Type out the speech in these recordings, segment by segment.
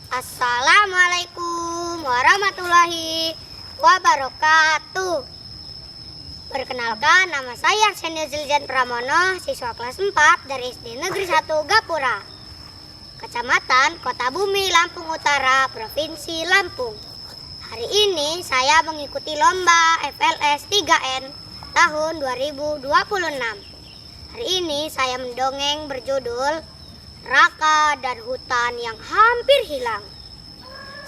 Assalamualaikum warahmatullahi wabarakatuh. Perkenalkan, nama saya Senior Ziljan Pramono, siswa kelas 4 dari SD Negeri 1 Gapura, Kecamatan Kota Bumi, Lampung Utara, Provinsi Lampung. Hari ini saya mengikuti lomba FLS 3N tahun 2026. Hari ini saya mendongeng berjudul Raka dan Hutan yang Hampir Hilang.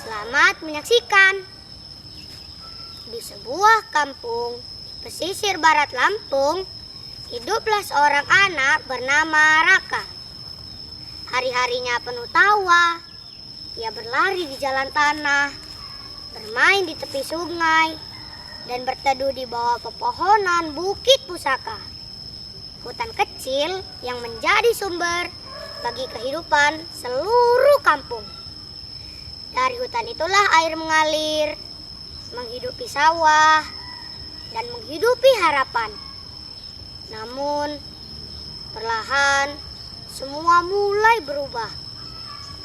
Selamat menyaksikan. Di sebuah kampung pesisir barat Lampung, hiduplah seorang anak bernama Raka. Hari-harinya penuh tawa. Ia berlari di jalan tanah, bermain di tepi sungai, dan berteduh di bawah pepohonan bukit pusaka. Hutan kecil yang menjadi sumber bagi kehidupan seluruh kampung. Dari hutan itulah air mengalir, menghidupi sawah, dan menghidupi harapan. Namun, perlahan semua mulai berubah.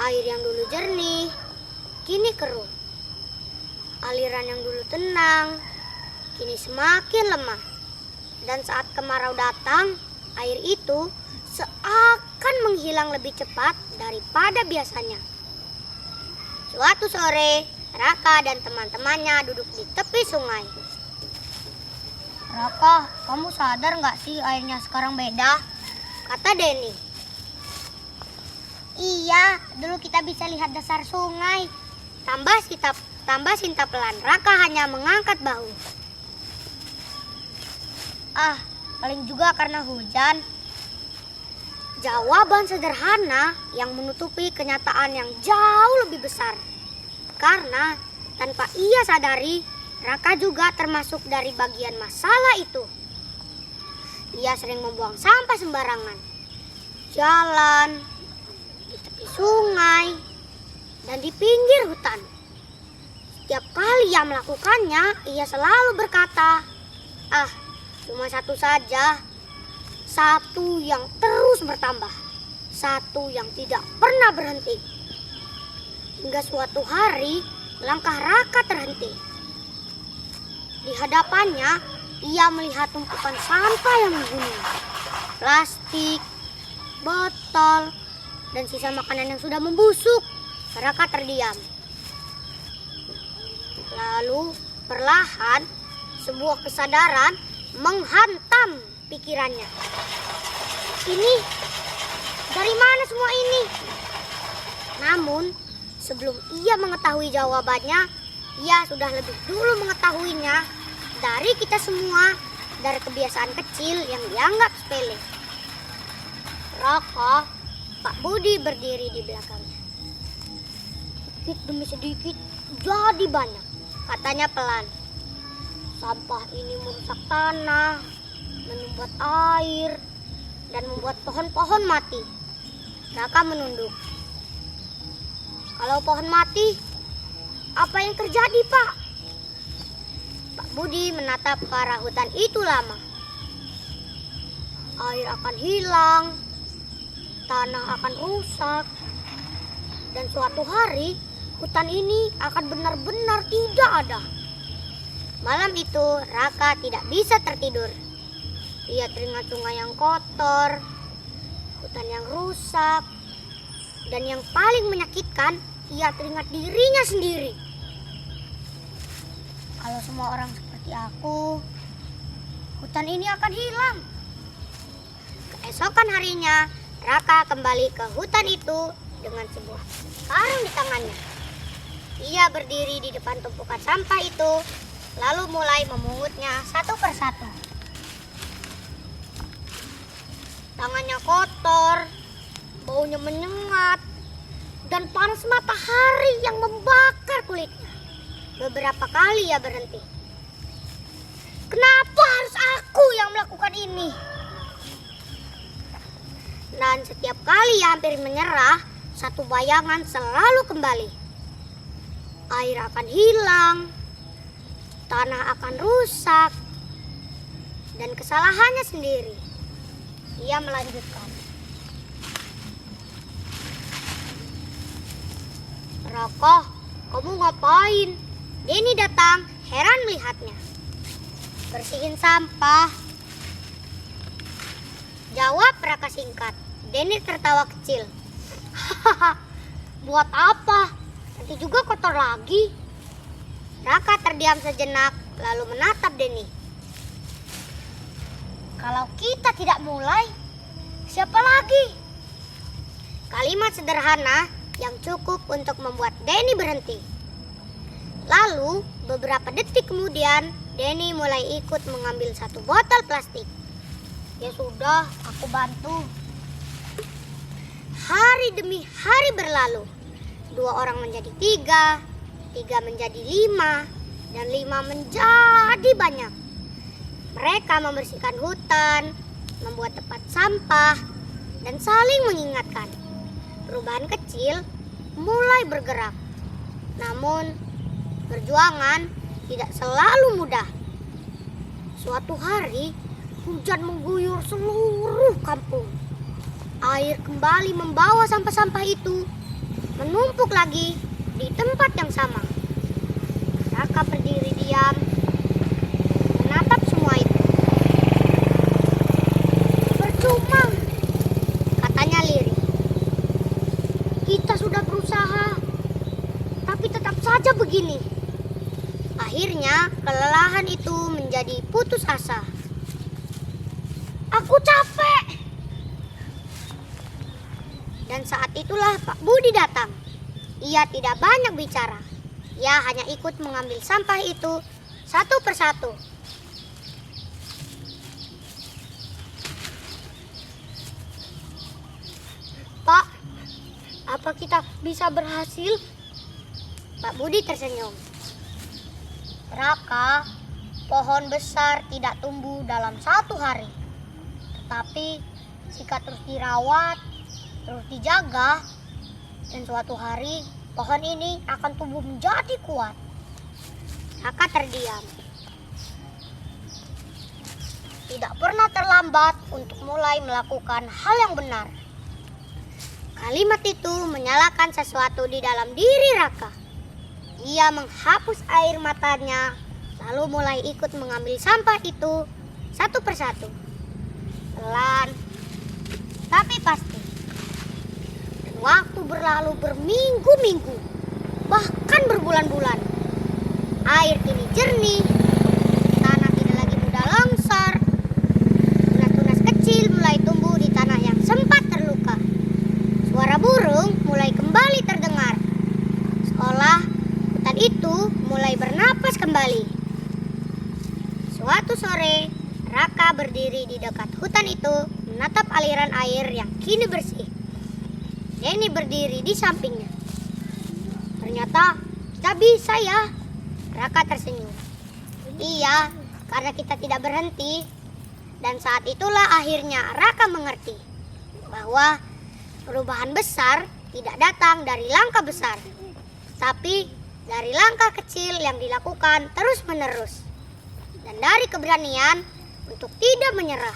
Air yang dulu jernih, kini keruh. Aliran yang dulu tenang, kini semakin lemah. Dan saat kemarau datang, air itu seakan menghilang lebih cepat daripada biasanya. Suatu sore, Raka dan teman-temannya duduk di tepi sungai. "Raka, kamu sadar nggak sih airnya sekarang beda?" kata Denny. "Iya, dulu kita bisa lihat dasar sungai," tambah Sinta pelan. Raka hanya mengangkat bahu. Paling juga karena hujan." Jawaban sederhana yang menutupi kenyataan yang jauh lebih besar. Karena tanpa ia sadari, Raka juga termasuk dari bagian masalah itu. Ia sering membuang sampah sembarangan, jalan, di tepi sungai, dan di pinggir hutan. Setiap kali ia melakukannya, ia selalu berkata, cuma satu saja. Satu yang terus bertambah, satu yang tidak pernah berhenti. Hingga suatu hari, langkah Raka terhenti. Di hadapannya, ia melihat tumpukan sampah yang menggunung. Plastik, botol, dan sisa makanan yang sudah membusuk. Raka terdiam. Lalu, perlahan, sebuah kesadaran menghantam pikirannya. "Ini dari mana semua ini?" Namun sebelum ia mengetahui jawabannya, ia sudah lebih dulu mengetahuinya dari kita semua, dari kebiasaan kecil yang dianggap sepele. Raka, Pak Budi berdiri di belakangnya. "Sedikit demi sedikit jadi banyak," katanya pelan. "Sampah ini merusak tanah, menyumbat air, dan membuat pohon-pohon mati." Raka menunduk. "Kalau pohon mati, apa yang terjadi, Pak?" Pak Budi menatap ke arah hutan itu lama. "Air akan hilang, tanah akan rusak, dan suatu hari hutan ini akan benar-benar tidak ada." Malam itu Raka tidak bisa tertidur. Ia teringat sungai yang kotor, hutan yang rusak, dan yang paling menyakitkan, ia teringat dirinya sendiri. "Kalau semua orang seperti aku, hutan ini akan hilang." Keesokan harinya, Raka kembali ke hutan itu dengan sebuah karung di tangannya. Ia berdiri di depan tumpukan sampah itu, lalu mulai memungutnya satu persatu. Tangannya kotor, baunya menyengat, dan panas matahari yang membakar kulitnya. Beberapa kali ia berhenti. "Kenapa harus aku yang melakukan ini?" Dan setiap kali ia hampir menyerah, satu bayangan selalu kembali. Air akan hilang, tanah akan rusak, dan kesalahannya sendiri. Ia melanjutkan. Raka, kamu ngapain? Denny datang, heran melihatnya. Bersihin sampah. Jawab Raka singkat. Denny tertawa kecil. Hahaha, buat apa? Nanti juga kotor lagi. Raka terdiam sejenak, lalu menatap Denny. Kalau kita tidak mulai, siapa lagi? Kalimat sederhana yang cukup untuk membuat Denny berhenti. Lalu, beberapa detik kemudian, Denny mulai ikut mengambil satu botol plastik. Ya sudah, aku bantu. Hari demi hari berlalu. 2 orang menjadi 3, 3 menjadi 5, dan 5 menjadi banyak. Mereka membersihkan hutan, membuat tempat sampah, dan saling mengingatkan. Perubahan kecil mulai bergerak. Namun, perjuangan tidak selalu mudah. Suatu hari, hujan mengguyur seluruh kampung. Air kembali membawa sampah-sampah itu, menumpuk lagi di tempat yang sama. Raka berdiri diam, menatap semua itu. Percuma, katanya lirih. Kita sudah berusaha, tapi tetap saja begini. Akhirnya, kelelahan itu menjadi putus asa. Aku capek. Dan saat itulah Pak Budi datang. Ia tidak banyak bicara. Ia hanya ikut mengambil sampah itu satu persatu. Pak, apa kita bisa berhasil? Pak Budi tersenyum. Raka, pohon besar tidak tumbuh dalam 1 hari. Tetapi jika terus dirawat, terus dijaga, dan suatu hari pohon ini akan tumbuh menjadi kuat. Raka terdiam. Tidak pernah terlambat untuk mulai melakukan hal yang benar. Kalimat itu menyalakan sesuatu di dalam diri Raka. Ia menghapus air matanya, lalu mulai ikut mengambil sampah itu satu persatu. Pelan, tapi pasti. Dan waktu berlalu berminggu-minggu, bahkan berbulan-bulan. Air kini jernih, tanah tidak lagi mudah longsor. Tunas-tunas kecil mulai tumbuh di tanah yang sempat terluka. Suara burung mulai kembali terdengar. Sekolah, hutan itu mulai bernapas kembali. Suatu sore, Raka berdiri di dekat hutan itu, menatap aliran air yang kini bersih. Denny berdiri di sampingnya. Ternyata kita bisa ya. Raka tersenyum. Iya, karena kita tidak berhenti. Dan saat itulah akhirnya Raka mengerti bahwa perubahan besar tidak datang dari langkah besar, tapi dari langkah kecil yang dilakukan terus-menerus. Dan dari keberanian untuk tidak menyerah.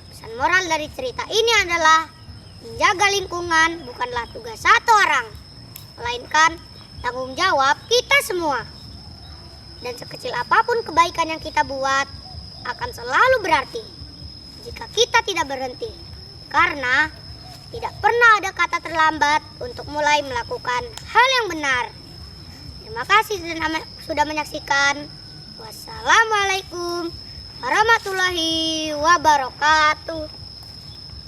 Pesan moral dari cerita ini adalah menjaga lingkungan bukanlah tugas satu orang, melainkan tanggung jawab kita semua. Dan sekecil apapun kebaikan yang kita buat akan selalu berarti jika kita tidak berhenti. Karena tidak pernah ada kata terlambat untuk mulai melakukan hal yang benar. Terima kasih sudah menyaksikan. Wassalamualaikum warahmatullahi wabarakatuh.